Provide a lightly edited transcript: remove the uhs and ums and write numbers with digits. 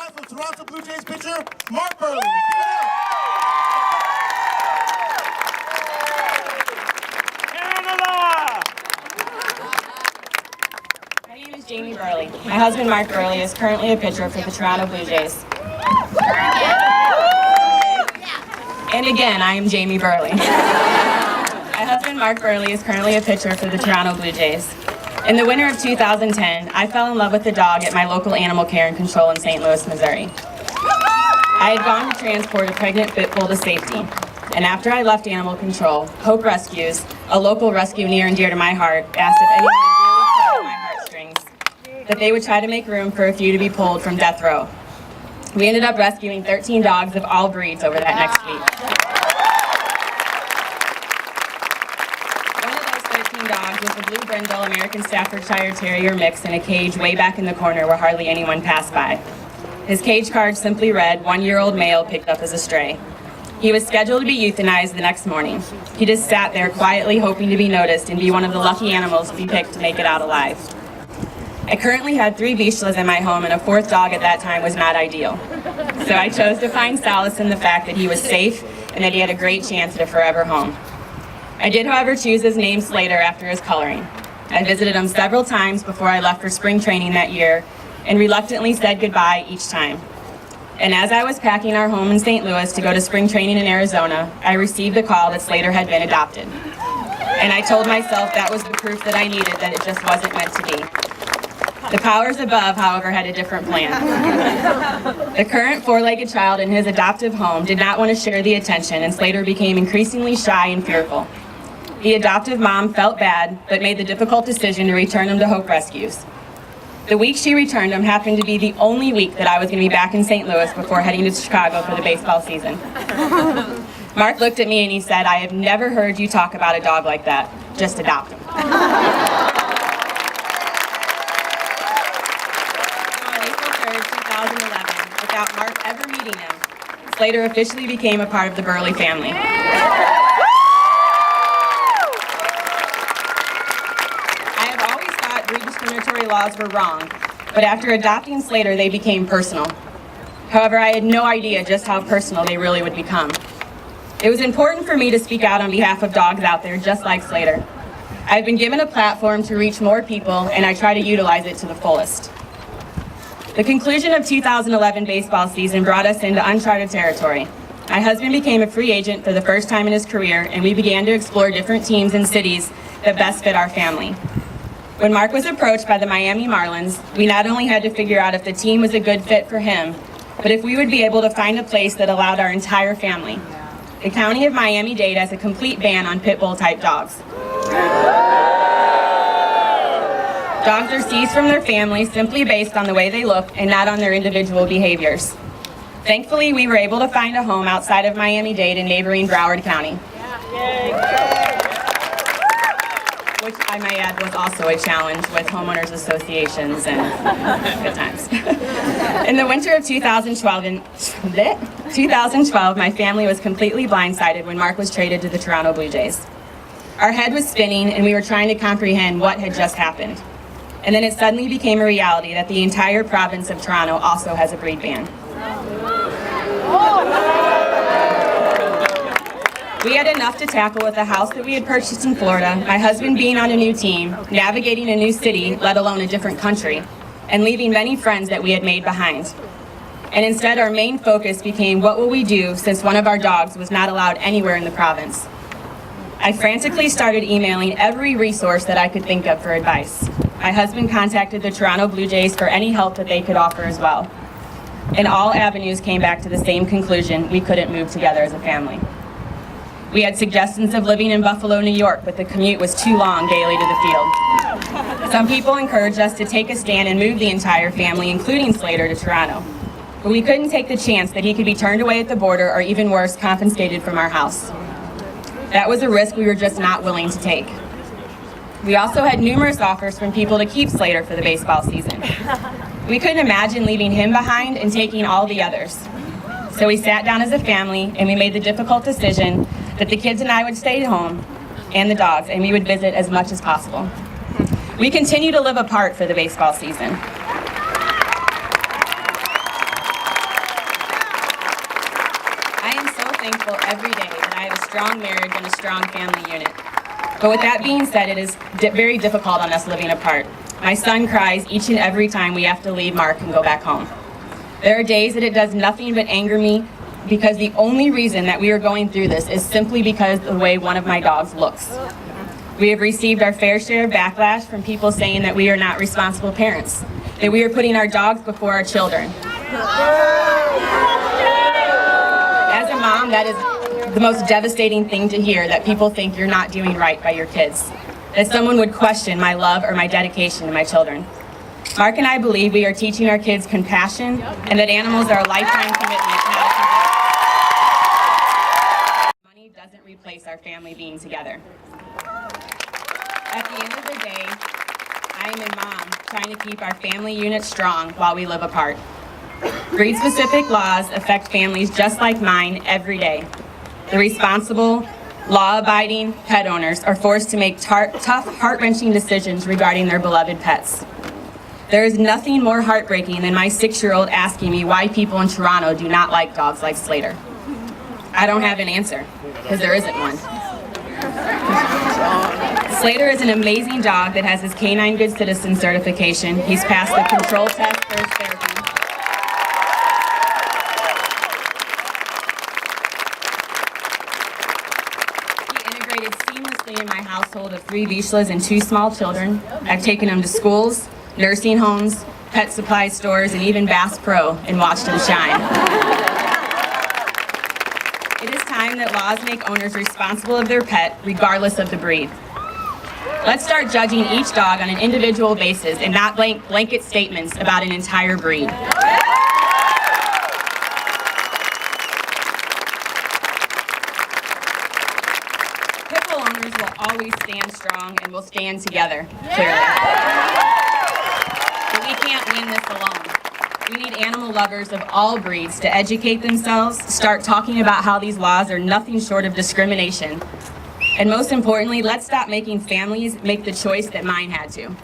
behalf of Toronto Blue Jays pitcher Mark Buehrle. Give it up. My name is Jamie Buehrle. My husband Mark Buehrle is currently a pitcher for the Toronto Blue Jays. And again, I am Jamie Buehrle. My husband Mark Buehrle is currently a pitcher for the Toronto Blue Jays. In the winter of 2010, I fell in love with a dog at my local animal care and control in St. Louis, Missouri. I had gone to transport a pregnant Pibble to safety, and after I left animal control, Hope Rescues, a local rescue near and dear to my heart, asked if anyone had really pulled my heartstrings, that they would try to make room for a few to be pulled from death row. We ended up rescuing 13 dogs of all breeds over that next week. Dogs was a blue brindle American Staffordshire Terrier mix in a cage way back in the corner where hardly anyone passed by. His cage card simply read, 1-year-old male picked up as a stray. He was scheduled to be euthanized the next morning. He just sat there quietly hoping to be noticed and be one of the lucky animals to be picked to make it out alive. I currently had 3 Buehrles in my home, and a 4th dog at that time was not ideal. So I chose to find solace in the fact that he was safe and that he had a great chance at a forever home. I did, however, choose his name Slater after his coloring. I visited him several times before I left for spring training that year and reluctantly said goodbye each time. And as I was packing our home in St. Louis to go to spring training in Arizona, I received a call that Slater had been adopted. And I told myself that was the proof that I needed, that it just wasn't meant to be. The powers above, however, had a different plan. The current 4-legged child in his adoptive home did not want to share the attention, and Slater became increasingly shy and fearful. The adoptive mom felt bad, but made the difficult decision to return him to Hope Rescues. The week she returned him happened to be the only week that I was going to be back in St. Louis before heading to Chicago for the baseball season. Mark looked at me and he said, "I have never heard you talk about a dog like that. Just adopt him." On April 3rd, 2011, without Mark ever meeting him, Slater officially became a part of the Buehrle family. Discriminatory laws were wrong, but after adopting Slater, they became personal. However, I had no idea just how personal they really would become. It was important for me to speak out on behalf of dogs out there just like Slater. I've been given a platform to reach more people, and I try to utilize it to the fullest. The conclusion of 2011 baseball season brought us into uncharted territory. My husband became a free agent for the first time in his career, and we began to explore different teams and cities that best fit our family. When Mark was approached by the Miami Marlins, we not only had to figure out if the team was a good fit for him, but if we would be able to find a place that allowed our entire family. The County of Miami-Dade has a complete ban on pit bull type dogs. Dogs are seized from their families simply based on the way they look and not on their individual behaviors. Thankfully, we were able to find a home outside of Miami-Dade in neighboring Broward County. Which I might add was also a challenge with homeowners associations and good times. In the winter of 2012, my family was completely blindsided when Mark was traded to the Toronto Blue Jays. Our head was spinning and we were trying to comprehend what had just happened. And then it suddenly became a reality that the entire province of Toronto also has a breed ban. We had enough to tackle with a house that we had purchased in Florida, my husband being on a new team, navigating a new city, let alone a different country, and leaving many friends that we had made behind. And instead, our main focus became, what will we do since one of our dogs was not allowed anywhere in the province? I frantically started emailing every resource that I could think of for advice. My husband contacted the Toronto Blue Jays for any help that they could offer as well. And all avenues came back to the same conclusion: we couldn't move together as a family. We had suggestions of living in Buffalo, New York, but the commute was too long daily to the field. Some people encouraged us to take a stand and move the entire family, including Slater, to Toronto. But we couldn't take the chance that he could be turned away at the border, or even worse, confiscated from our house. That was a risk we were just not willing to take. We also had numerous offers from people to keep Slater for the baseball season. We couldn't imagine leaving him behind and taking all the others. So we sat down as a family and we made the difficult decision that the kids and I would stay home, and the dogs, and we would visit as much as possible. We continue to live apart for the baseball season. strong marriage and a strong family unit. But with that being said, it is very difficult on us living apart. My son cries each and every time we have to leave Mark and go back home. There are days that it does nothing but anger me because the only reason that we are going through this is simply because of the way one of my dogs looks. We have received our fair share of backlash from people saying that we are not responsible parents, that we are putting our dogs before our children. As a mom, that is the most devastating thing to hear, that people think you're not doing right by your kids, that someone would question my love or my dedication to my children. Mark and I believe we are teaching our kids compassion and that animals are a lifetime commitment, not a convenience. Money doesn't replace our family being together. At the end of the day, I am a mom trying to keep our family unit strong while we live apart. Breed-specific laws affect families just like mine every day. The responsible, law-abiding pet owners are forced to make tough, heart-wrenching decisions regarding their beloved pets. There is nothing more heartbreaking than my 6-year-old asking me why people in Toronto do not like dogs like Slater. I don't have an answer, because there isn't one. Slater is an amazing dog that has his Canine Good Citizen certification. He's passed the control test for his therapy. He integrated seamlessly in my household of 3 Buehrles and 2 small children. I've taken him to schools, nursing homes, pet supply stores, and even Bass Pro and watched him shine. It is time that laws make owners responsible of their pet, regardless of the breed. Let's start judging each dog on an individual basis and not blanket statements about an entire breed. Pibble owners will always stand strong and will stand together, clearly. But we can't win this alone. We need animal lovers of all breeds to educate themselves, start talking about how these laws are nothing short of discrimination. And most importantly, let's stop making families make the choice that mine had to.